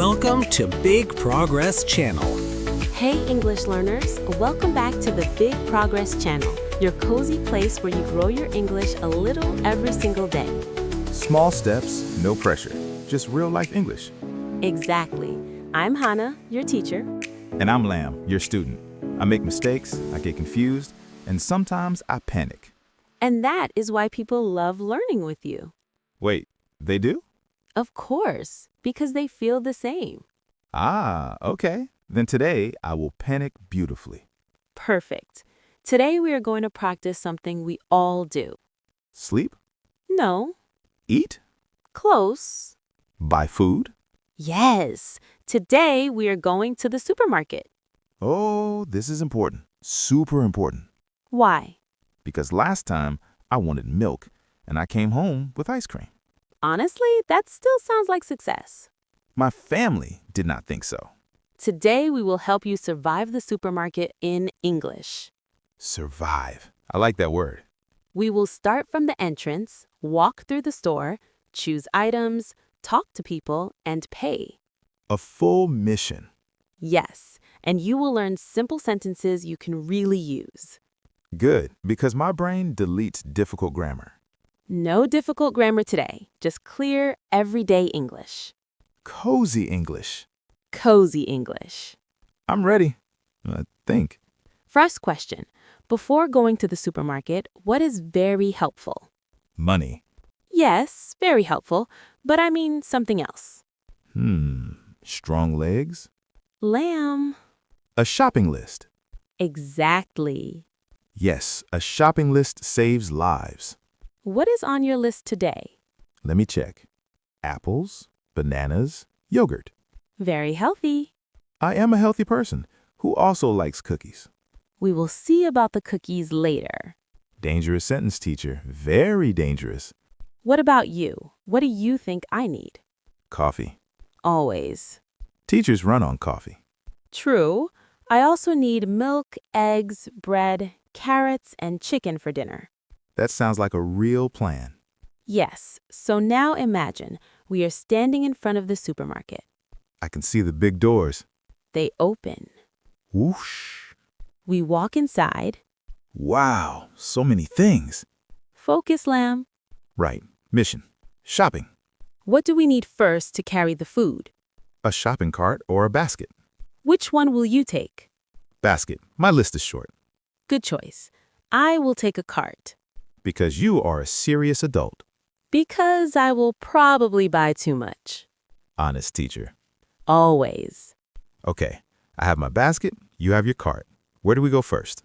Welcome to Big Progress Channel. Hey English learners, welcome back to the Big Progress Channel, your cozy place where you grow your English a little every single day. Small steps, no pressure. Just real-life English. Exactly. I'm Hannah, your teacher. And I'm Lam, your student. I make mistakes, I get confused, and sometimes I panic. And that is why people love learning with you. Wait, they do? Of course, because they feel the same. Ah, okay. Then today, I will panic beautifully. Perfect. Today we are going to practice something we all do. Sleep? No. Eat? Close. Buy food? Yes. Today we are going to the supermarket. Oh, this is important. Super important. Why? Because last time, I wanted milk, and I came home with ice cream. Honestly, that still sounds like success. My family did not think so. Today we will help you survive the supermarket in English. Survive. I like that word. We will start from the entrance, walk through the store, choose items, talk to people, and pay. A full mission. Yes, and you will learn simple sentences you can really use. Good, because my brain deletes difficult grammar. No difficult grammar today, just clear, everyday English. Cozy English. Cozy English. I'm ready. I think. First question. Before going to the supermarket, what is very helpful? Money. Yes, very helpful, but I mean something else. Strong legs. Lamb. A shopping list. Exactly. Yes, a shopping list saves lives. What is on your list today? Let me check. Apples, bananas, yogurt. Very healthy. I am a healthy person who also likes cookies. We will see about the cookies later. Dangerous sentence, teacher. Very dangerous. What about you? What do you think I need? Coffee. Always. Teachers run on coffee. True. I also need milk, eggs, bread, carrots, and chicken for dinner. That sounds like a real plan. Yes, so now imagine we are standing in front of the supermarket. I can see the big doors. They open. Whoosh. We walk inside. Wow, so many things. Focus, Lamb. Right, mission. Shopping. What do we need first to carry the food? A shopping cart or a basket. Which one will you take? Basket. My list is short. Good choice. I will take a cart. Because you are a serious adult. Because I will probably buy too much. Honest teacher. Always. Okay, I have my basket, you have your cart. Where do we go first?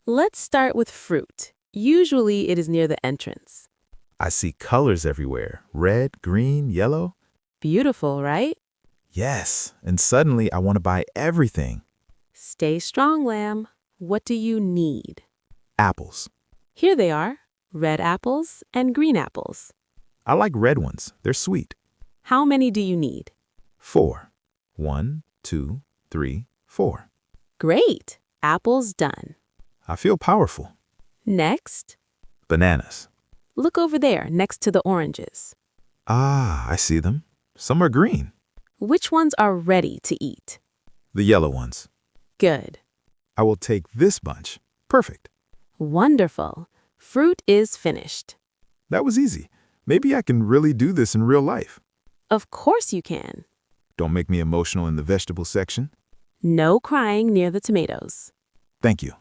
Let's start with fruit. Usually it is near the entrance. I see colors everywhere. Red, green, yellow. Beautiful, right? Yes, and suddenly I want to buy everything. Stay strong, Lamb. What do you need? Apples. Here they are. Red apples and green apples. I like red ones. They're sweet. How many do you need? 4. 1, 2, 3, 4. Great. Apples done. I feel powerful. Next, Bananas. look over there next to the oranges. Ah, I see them. Some are green. Which ones are ready to eat? The yellow ones. Good. I will take this bunch. Perfect. Wonderful. Fruit is finished. That was easy. Maybe I can really do this in real life. Of course you can. Don't make me emotional in the vegetable section. No crying near the tomatoes. Thank you.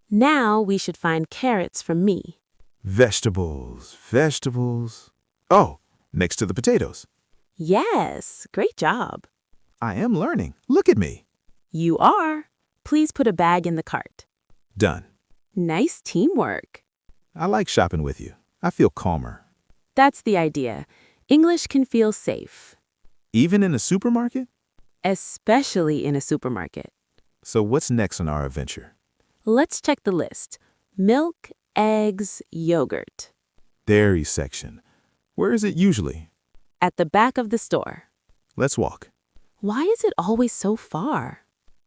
Now we should find carrots for me. Vegetables, vegetables. Oh, next to the potatoes. Yes, great job. I am learning. Look at me. You are. Please put a bag in the cart. Done. Nice teamwork. I like shopping with you. I feel calmer. That's the idea. English can feel safe, Even in a supermarket? especially in a supermarket. So what's next on our adventure? Let's check the list. Milk, eggs, yogurt. Dairy section. Where is it usually? At the back of the store. Let's walk. Why is it always so far?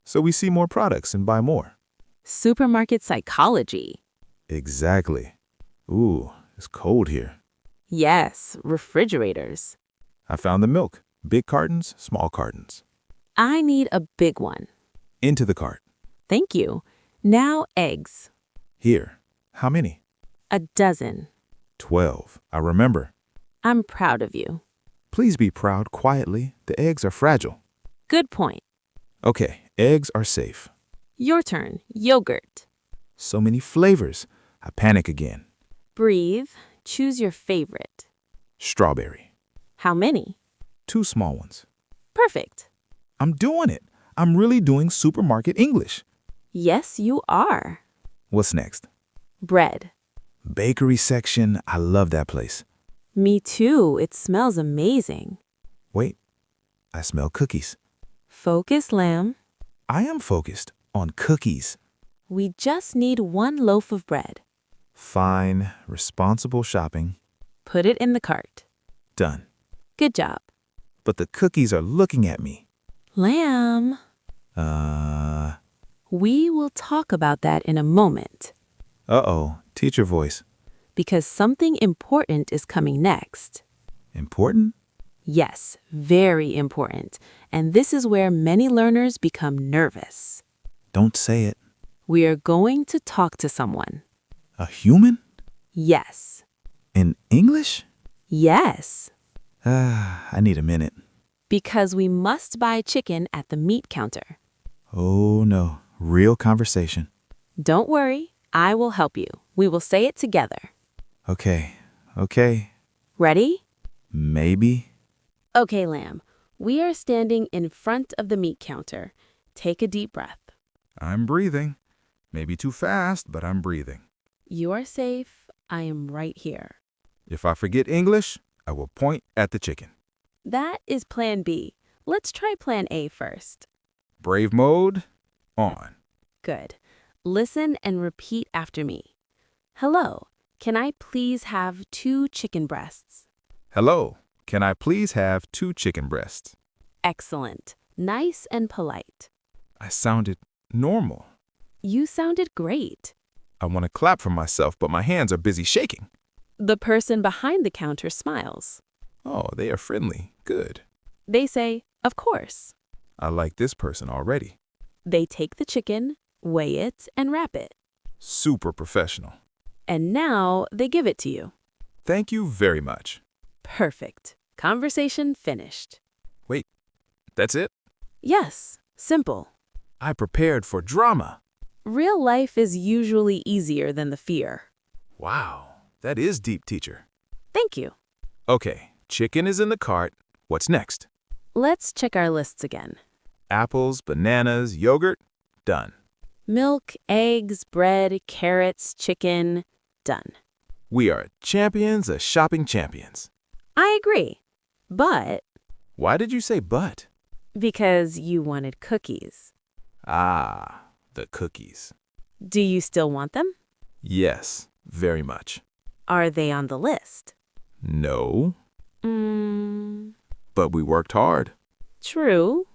So we see more products and buy more. Supermarket psychology. Exactly. Ooh, it's cold here. Yes, refrigerators. I found the milk. Big cartons, small cartons. I need a big one. Into the cart. Thank you. Now eggs. Here. How many? A dozen. 12. I remember. I'm proud of you. Please be proud quietly. The eggs are fragile. Good point. Okay, eggs are safe. Your turn. Yogurt. So many flavors. I panic again. Breathe. Choose your favorite. Strawberry. How many? 2 small ones. Perfect. I'm doing it. I'm really doing supermarket English. Yes, you are. What's next? Bread. Bakery section. I love that place. Me too. It smells amazing. Wait, I smell cookies. Focus, lamb. I am focused on cookies. We just need 1 loaf of bread. Fine, responsible shopping. Put it in the cart. Done. Good job. But the cookies are looking at me. Lamb. We will talk about that in a moment Uh-oh, teacher voice. because something important is coming next. Important? Yes, very important. And this is where many learners become nervous. Don't say it. We are going to talk to someone. A human? Yes. In English? Yes. I need a minute. Because we must buy chicken at the meat counter. Oh no, real conversation. Don't worry, I will help you. We will say it together. Okay. Ready? Maybe. Okay, Lamb. We are standing in front of the meat counter. Take a deep breath. I'm breathing. Maybe too fast, but I'm breathing. You are safe. I am right here. If I forget English, I will point at the chicken. That is plan B. Let's try plan A first. Brave mode, on. Good. Listen and repeat after me. Hello. Can I please have 2 chicken breasts? Hello, can I please have 2 chicken breasts? Excellent. Nice and polite. I sounded normal. You sounded great. I want to clap for myself, but my hands are busy shaking. The person behind the counter smiles. Oh, they are friendly. Good. They say, of course. I like this person already. They take the chicken, weigh it, and wrap it. Super professional. And now they give it to you. Thank you very much. Perfect. Conversation finished. Wait, that's it? Yes, simple. I prepared for drama. Real life is usually easier than the fear. Wow, that is deep, teacher. Thank you. Okay, chicken is in the cart. What's next? Let's check our lists again. Apples, bananas, yogurt. Done. Milk, eggs, bread, carrots, chicken. Done. We are champions of shopping champions. I agree. But Why did you say but? because you wanted cookies. Ah, the cookies. Do you still want them? Yes, very much. Are they on the list? No, Mm, but we worked hard. true.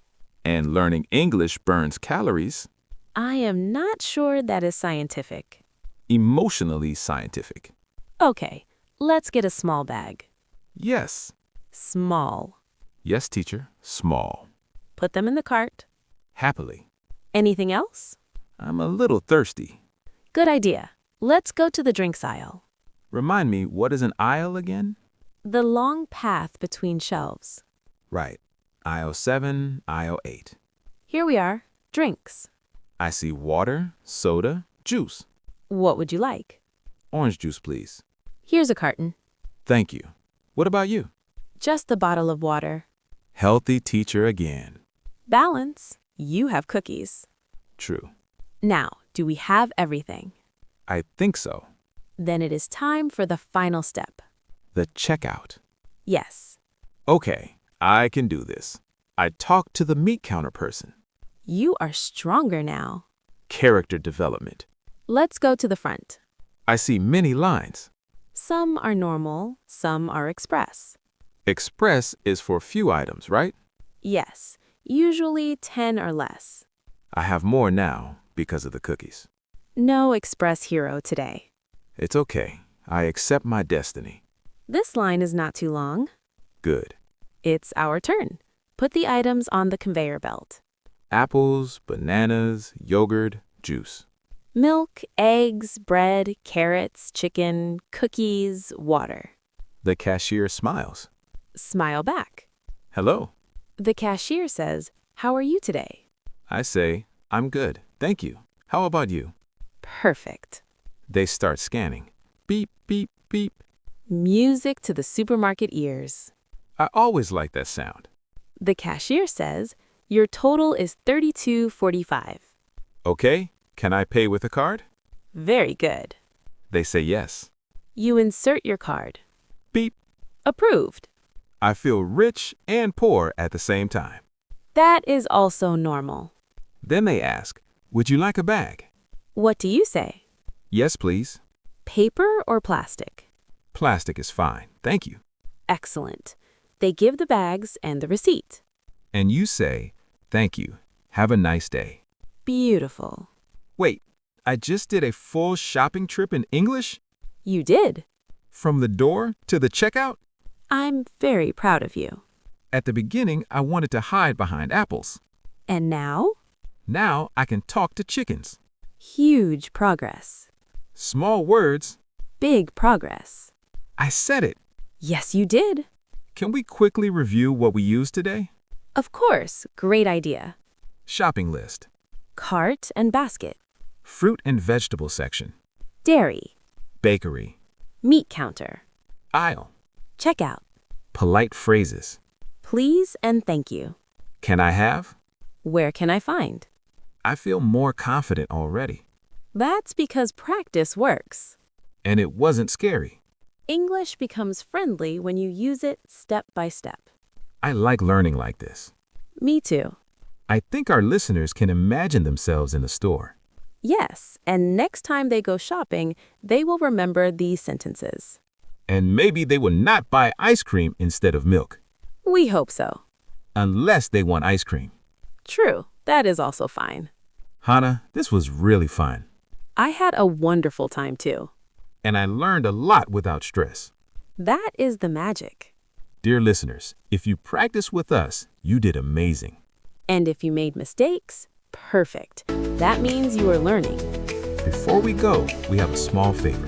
And learning English burns calories. I am not sure that is scientific. Emotionally scientific. Okay, let's get a small bag. Yes. Small. Yes, teacher. Small. Put them in the cart. Happily. Anything else? I'm a little thirsty. Good idea. Let's go to the drinks aisle. Remind me, what is an aisle again? The long path between shelves. Right. Aisle 7, aisle 8. Here we are. Drinks. I see water, soda, juice. What would you like? Orange juice, please. Here's a carton. Thank you. What about you? Just the bottle of water. Healthy teacher again. Balance. You have cookies. True. Now, do we have everything? I think so. Then it is time for the final step. The checkout. Yes. Okay, I can do this. I talked to the meat counter person. You are stronger now. Character development. Let's go to the front. I see many lines. Some are normal, some are express. Express is for few items, right? Yes, usually 10 or less. I have more now because of the cookies. No express hero today. It's okay. I accept my destiny. This line is not too long. Good. It's our turn. Put the items on the conveyor belt. Apples, bananas, yogurt, juice. Milk, eggs, bread, carrots, chicken, cookies, water. The cashier smiles. Smile back. Hello. The cashier says, "How are you today?" I say, I'm good, thank you. How about you? Perfect. They start scanning. Beep, beep, beep. Music to the supermarket ears. I always like that sound. The cashier says, "Your total is $32.45. Okay, can I pay with a card? Very good. They say yes. You insert your card. Beep. Approved. I feel rich and poor at the same time. That is also normal. Then they ask, would you like a bag? What do you say? Yes, please. Paper or plastic? Plastic is fine, thank you. Excellent. They give the bags and the receipt. And you say, thank you. Have a nice day. Beautiful. Wait, I just did a full shopping trip in English? You did. From the door to the checkout? I'm very proud of you. At the beginning, I wanted to hide behind apples. And now? Now I can talk to chickens. Huge progress. Small words. Big progress. I said it. Yes, you did. Can we quickly review what we used today? Of course, great idea. Shopping list. Cart and basket. Fruit and vegetable section. Dairy. Bakery. Meat counter. Aisle. Checkout. Polite phrases. Please and thank you. Can I have? Where can I find? I feel more confident already. That's because practice works. And it wasn't scary. English becomes friendly when you use it step by step. I like learning like this. Me too. I think our listeners can imagine themselves in the store. Yes, and next time they go shopping, they will remember these sentences. And maybe they will not buy ice cream instead of milk. We hope so. Unless they want ice cream. True, that is also fine. Hannah, this was really fun. I had a wonderful time too. And I learned a lot without stress. That is the magic. Dear listeners, if you practice with us, you did amazing. And if you made mistakes, perfect. That means you are learning. Before we go, we have a small favor.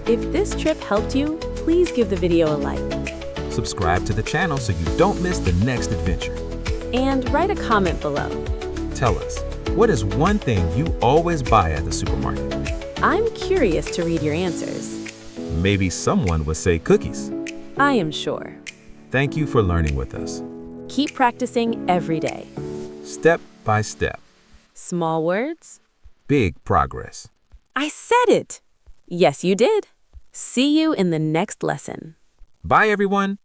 If this trip helped you, please give the video a like. Subscribe to the channel so you don't miss the next adventure. And write a comment below. Tell us, what is one thing you always buy at the supermarket? I'm curious to read your answers. Maybe someone would say cookies. I am sure. Thank you for learning with us. Keep practicing every day. Step by step. Small words. Big progress. I said it! Yes, you did. See you in the next lesson. Bye, everyone.